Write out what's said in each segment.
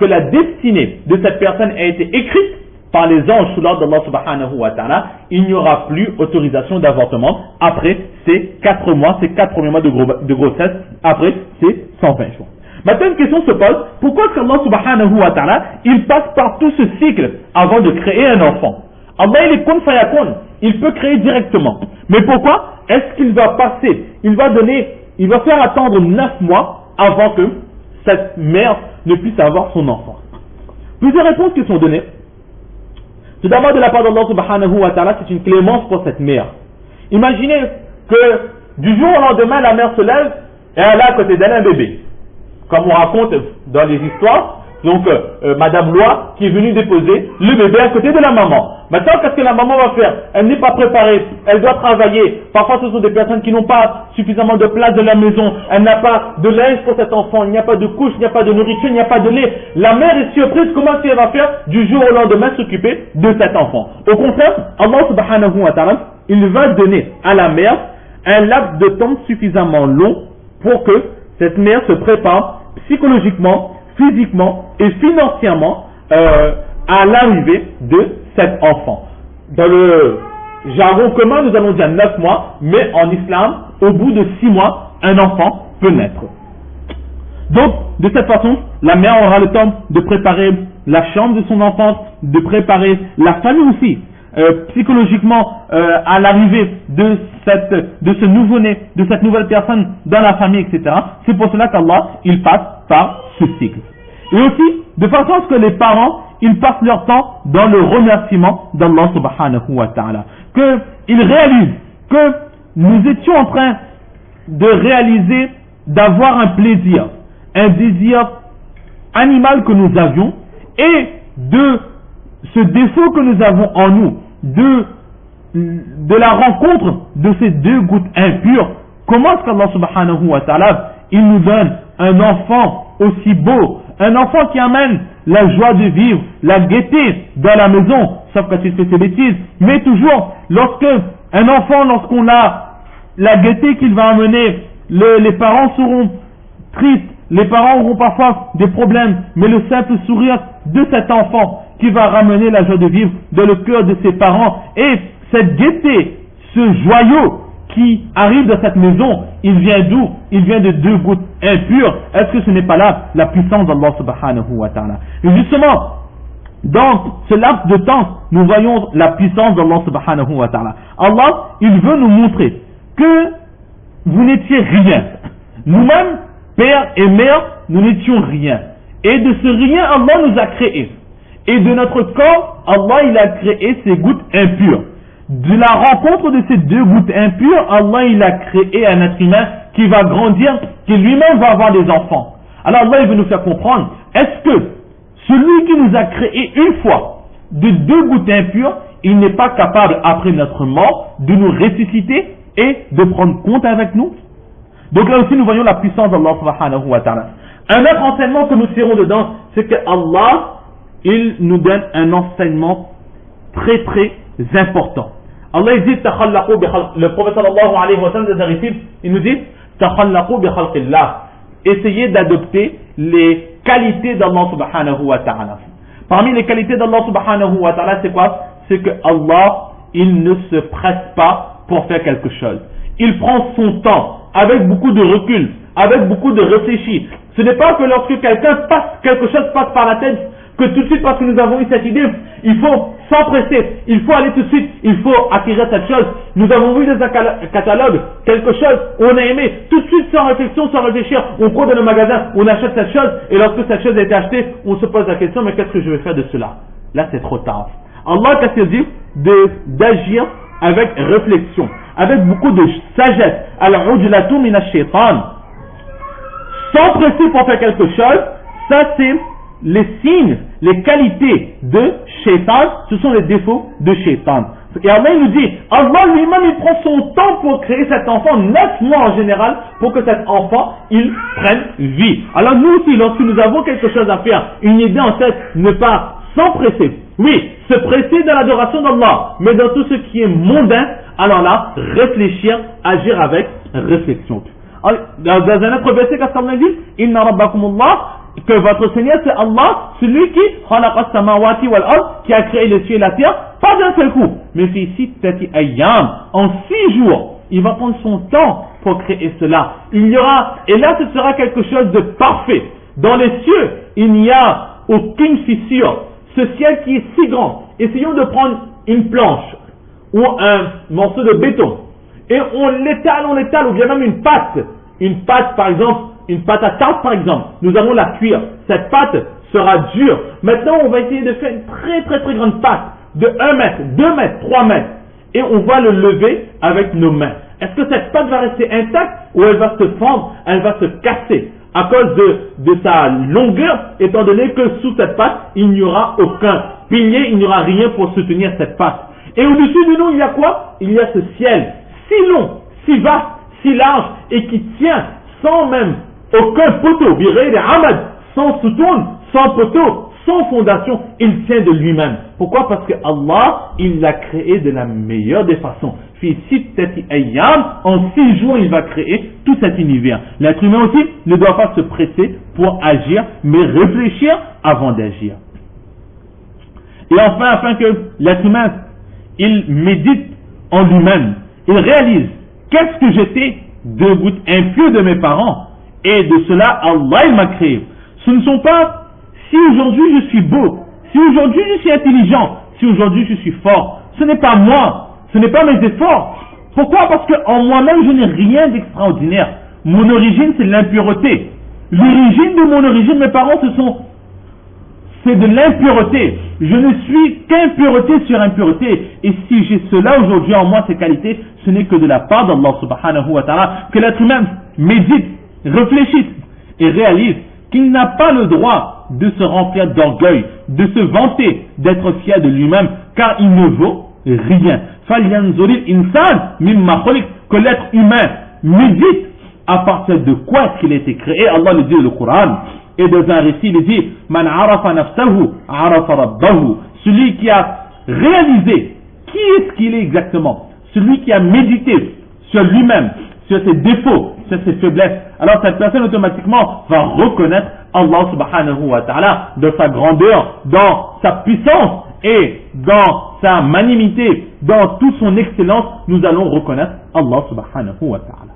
que la destinée de cette personne a été écrite par les anges sous l'ordre d'Allah subhanahu wa ta'ala, il n'y aura plus autorisation d'avortement après ces 4 mois, ces 4 premiers mois de grossesse, après ces 120 jours. Maintenant, une question se pose, pourquoi est-ce qu'Allah subhanahu wa ta'ala, il passe par tout ce cycle avant de créer un enfant? Allah, il est kun fayakun, il peut créer directement. Mais pourquoi est-ce qu'il va passer, il va faire attendre 9 mois avant que cette mère ne puisse avoir son enfant? Plusieurs réponses qui sont données. Tout d'abord, de la part d'Allah subhanahu wa ta'ala, c'est une clémence pour cette mère. Imaginez que du jour au lendemain, la mère se lève et elle a à côté d'elle un bébé. Comme on raconte dans les histoires, donc Madame Loi qui est venue déposer le bébé à côté de la maman. Maintenant, qu'est-ce que la maman va faire? Elle n'est pas préparée, elle doit travailler. Parfois, ce sont des personnes qui n'ont pas suffisamment de place dans la maison. Elle n'a pas de linge pour cet enfant, il n'y a pas de couche, il n'y a pas de nourriture, il n'y a pas de lait. La mère est surprise, comment est-ce qu'elle va faire du jour au lendemain s'occuper de cet enfant? Au contraire, Allah subhanahu wa ta'ala, il va donner à la mère un laps de temps suffisamment long pour que cette mère se prépare psychologiquement, physiquement et financièrement à l'arrivée de cet enfant. Dans le jargon commun, nous allons dire 9 mois, mais en islam, au bout de 6 mois, un enfant peut naître. Donc, de cette façon, la mère aura le temps de préparer la chambre de son enfant, de préparer la famille aussi, psychologiquement à l'arrivée de ce nouveau-né, de cette nouvelle personne dans la famille, etc. C'est pour cela qu'Allah, il passe par ce cycle. Et aussi, de façon à ce que les parents, ils passent leur temps dans le remerciement d'Allah subhanahu wa ta'ala. Qu'ils réalisent que nous étions en train de réaliser, d'avoir un plaisir, un désir animal que nous avions, et de ce défaut que nous avons en nous, de la rencontre de ces 2 gouttes impures. Comment est-ce qu'Allah subhanahu wa ta'ala, il nous donne un enfant aussi beau, un enfant qui amène la joie de vivre, la gaieté dans la maison, sauf quand il fait ses bêtises, mais toujours, lorsqu'on a la gaieté qu'il va amener, les parents seront tristes, les parents auront parfois des problèmes, mais le simple sourire de cet enfant qui va ramener la joie de vivre dans le cœur de ses parents, et cette gaieté, ce joyau qui arrive dans cette maison, il vient d'où? Il vient de 2 gouttes impures. Est-ce que ce n'est pas là la puissance d'Allah subhanahu wa ta'ala? Et justement, dans ce laps de temps, nous voyons la puissance d'Allah subhanahu wa ta'ala. Allah, il veut nous montrer que vous n'étiez rien. Nous-mêmes, père et mère, nous n'étions rien. Et de ce rien, Allah nous a créés. Et de notre corps, Allah, il a créé ces gouttes impures. De la rencontre de ces 2 gouttes impures, Allah, il a créé un être humain qui va grandir, qui lui-même va avoir des enfants. Alors Allah, il veut nous faire comprendre, est-ce que celui qui nous a créé une fois de 2 gouttes impures, il n'est pas capable, après notre mort, de nous ressusciter et de prendre compte avec nous? Donc là aussi, nous voyons la puissance d'Allah subhanahu wa ta'ala. Un autre enseignement que nous tirons dedans, c'est que Allah, il nous donne un enseignement très très important. Allah dit, le prophète sallallahu alayhi wa sallam, il nous dit, essayez d'adopter les qualités d'Allah subhanahu wa ta'ala. Parmi les qualités d'Allah subhanahu wa ta'ala, c'est quoi? C'est que Allah, il ne se presse pas pour faire quelque chose. Il prend son temps, avec beaucoup de recul, avec beaucoup de réfléchi. Ce n'est pas que lorsque quelque chose passe par la tête, que tout de suite, parce que nous avons eu cette idée, il faut s'empresser, il faut aller tout de suite, il faut acquérir cette chose. Nous avons vu dans un catalogue quelque chose, on a aimé, tout de suite sans réflexion, sans réfléchir, on court dans le magasin, on achète cette chose, et lorsque cette chose a été achetée, on se pose la question, mais qu'est-ce que je vais faire de cela? Là, c'est trop tard. Allah, qu'est-ce qu'il dit? D'agir avec réflexion, avec beaucoup de sagesse. Al-ujlatu min ash-shaytan. S'empresser pour faire quelque chose, ça c'est les signes, les qualités de Shaitan, ce sont les défauts de Shaitan. Et Allah nous dit, Allah lui-même il prend son temps pour créer cet enfant, 9 mois en général, pour que cet enfant il prenne vie. Alors nous aussi, lorsque nous avons quelque chose à faire, une idée en tête, ne pas s'empresser. Oui, se presser dans l'adoration d'Allah, mais dans tout ce qui est mondain, alors là, réfléchir, agir avec réflexion. Dans un autre verset, qu'est-ce qu'Allah dit? Inna rabbakumullah que votre Seigneur c'est Allah, celui qui a créé les cieux et la terre, pas d'un seul coup, mais en 6 jours. Il va prendre son temps pour créer cela. Il y aura, et là ce sera quelque chose de parfait. Dans les cieux, il n'y a aucune fissure. Ce ciel qui est si grand, essayons de prendre une planche ou un morceau de béton et on l'étale, ou bien même une pâte par exemple, une pâte à tarte par exemple, nous allons la cuire, cette pâte sera dure. Maintenant on va essayer de faire une très grande pâte de 1 mètre, 2 mètres, 3 mètres et on va le lever avec nos mains. Est-ce que cette pâte va rester intacte ou elle va se fendre, elle va se casser à cause de sa longueur, étant donné que sous cette pâte, il n'y aura aucun pilier, il n'y aura rien pour soutenir cette pâte. Et au-dessus de nous, il y a quoi? Il y a ce ciel si long, si vaste, si large et qui tient sans même aucun poteau, sans soutoun, sans poteau, sans fondation, il tient de lui-même. Pourquoi? Parce que Allah, il l'a créé de la meilleure des façons. En 6 jours, il va créer tout cet univers. L'être humain aussi ne doit pas se presser pour agir, mais réfléchir avant d'agir. Et enfin, afin que l'être humain, il médite en lui-même, il réalise qu'est-ce que j'étais de gouttes impieux de mes parents, et de cela, Allah, il m'a créé. Ce ne sont pas si aujourd'hui je suis beau, si aujourd'hui je suis intelligent, si aujourd'hui je suis fort. Ce n'est pas moi. Ce n'est pas mes efforts. Pourquoi? Parce qu'en moi-même, je n'ai rien d'extraordinaire. Mon origine, c'est l'impureté. L'origine de mon origine, mes parents, c'est de l'impureté. Je ne suis qu'impureté sur impureté. Et si j'ai cela aujourd'hui en moi, ces qualités, ce n'est que de la part d'Allah subhanahu wa ta'ala, que l'être humain médite, réfléchisse et réalise qu'il n'a pas le droit de se remplir d'orgueil, de se vanter, d'être fier de lui-même, car il ne vaut rien. Que l'être humain médite à partir de quoi est-ce qu'il a été créé. Allah le dit dans le Coran. Et dans un récit, il dit Man arafa nafsahu, arafa rabbahu. Celui qui a réalisé qui est-ce qu'il est exactement, celui qui a médité sur lui-même, sur ses défauts, sur ses faiblesses, alors cette personne automatiquement va reconnaître Allah subhanahu wa ta'ala dans sa grandeur, dans sa puissance et dans sa magnanimité, dans toute son excellence. Nous allons reconnaître Allah subhanahu wa ta'ala.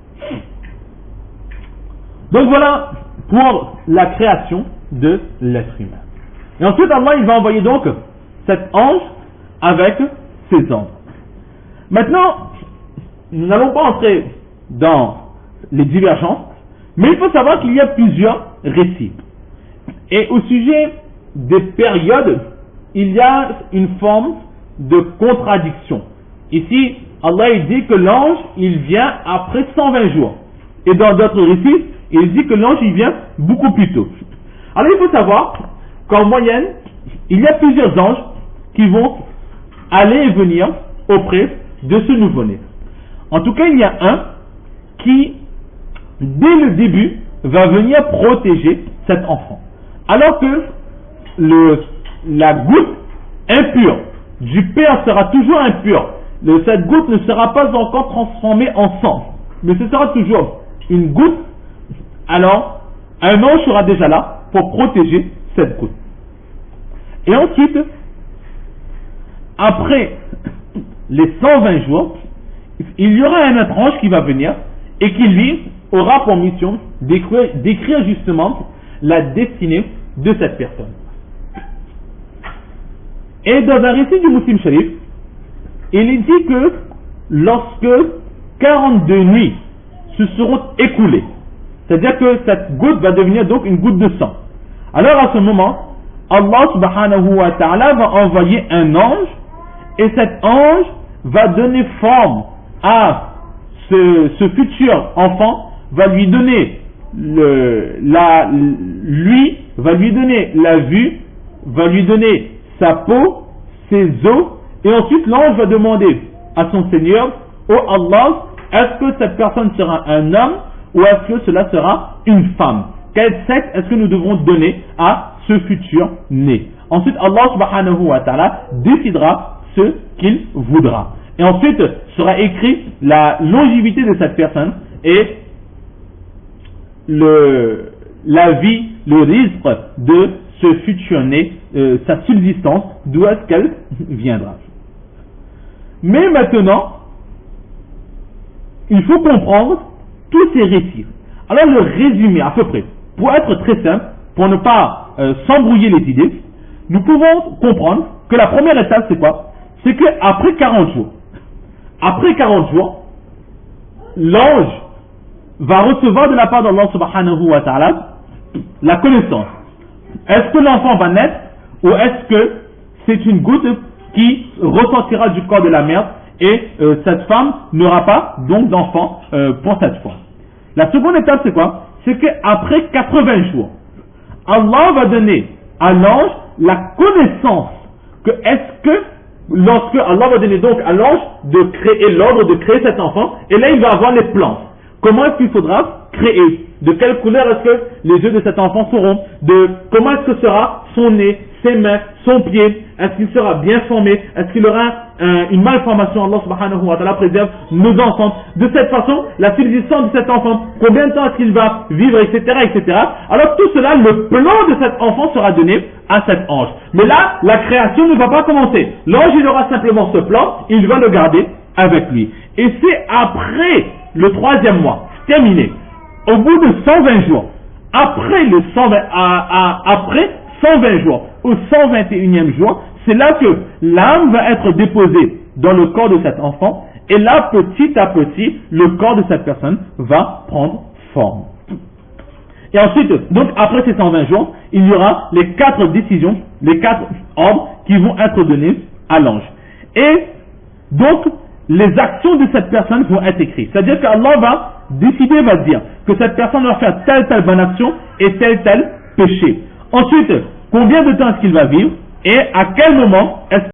Donc voilà pour la création de l'être humain. Et ensuite Allah, il va envoyer donc cet ange avec ses anges. Maintenant, nous n'allons pas entrer dans les divergences, mais il faut savoir qu'il y a plusieurs récits. Et au sujet des périodes, il y a une forme de contradiction. Ici, Allah il dit que l'ange, il vient après 120 jours. Et dans d'autres récits, il dit que l'ange, il vient beaucoup plus tôt. Alors il faut savoir qu'en moyenne, il y a plusieurs anges qui vont aller et venir auprès de ce nouveau-né. En tout cas, il y a un qui, dès le début, va venir protéger cet enfant. Alors que la goutte impure du père sera toujours impure. Cette goutte ne sera pas encore transformée en sang, mais ce sera toujours une goutte. Alors, un ange sera déjà là pour protéger cette goutte. Et ensuite, après les 120 jours, il y aura un autre ange qui va venir et qui lui aura pour mission d'écrire justement la destinée de cette personne. Et dans un récit du Muslim Sharif, il dit que lorsque 42 nuits se seront écoulées, c'est-à-dire que cette goutte va devenir donc une goutte de sang. Alors à ce moment, Allah subhanahu wa ta'ala va envoyer un ange et cet ange va donner forme à ce futur enfant, va lui donner va lui donner la vue, va lui donner sa peau, ses os, et ensuite l'ange va demander à son Seigneur, oh Allah, est-ce que cette personne sera un homme ou est-ce que cela sera une femme? Quel sexe est-ce que nous devrons donner à ce futur né? Ensuite Allah subhanahu wa ta'ala décidera ce qu'il voudra. Et ensuite sera écrit la longévité de cette personne et la vie le risque de ce futur né, sa subsistance, d'où est-ce qu'elle viendra. Mais maintenant, il faut comprendre tous ces récits. Alors le résumé à peu près, pour être très simple, pour ne pas s'embrouiller les idées, nous pouvons comprendre que la première étape c'est quoi? C'est qu'après 40 jours, l'ange va recevoir de la part d'Allah subhanahu wa ta'ala la connaissance. Est-ce que l'enfant va naître ou est-ce que c'est une goutte qui ressortira du corps de la mère et cette femme n'aura pas donc d'enfant pour cette fois. La seconde étape c'est quoi? C'est qu'après 80 jours, Allah va donner à l'ange la connaissance que est-ce que lorsque Allah va donner donc à l'ange de créer l'ordre de créer cet enfant, et là il va avoir les plans. Comment est-ce qu'il faudra créer? De quelle couleur est-ce que les yeux de cet enfant seront? Comment est-ce que sera son nez, ses mains, son pied? Est-ce qu'il sera bien formé? Est-ce qu'il aura une malformation? Allah subhanahu wa ta'ala préserve nos enfants. De cette façon, la subsistance de cet enfant, combien de temps est-ce qu'il va vivre, etc., etc. Alors tout cela, le plan de cet enfant sera donné à cet ange. Mais là, la création ne va pas commencer. L'ange, il aura simplement ce plan, il va le garder avec lui. Et c'est après le 3e mois, terminé, au bout de 120 jours, après 120 jours, au 121e jour, c'est là que l'âme va être déposée dans le corps de cet enfant, et là, petit à petit, le corps de cette personne va prendre forme. Et ensuite, donc après ces 120 jours, il y aura les 4 décisions, les 4 ordres qui vont être donnés à l'ange. Et donc, les actions de cette personne vont être écrites. C'est-à-dire qu'Allah va décider, va dire que cette personne va faire telle bonne action et tel péché. Ensuite, combien de temps est-ce qu'il va vivre et à quel moment est-ce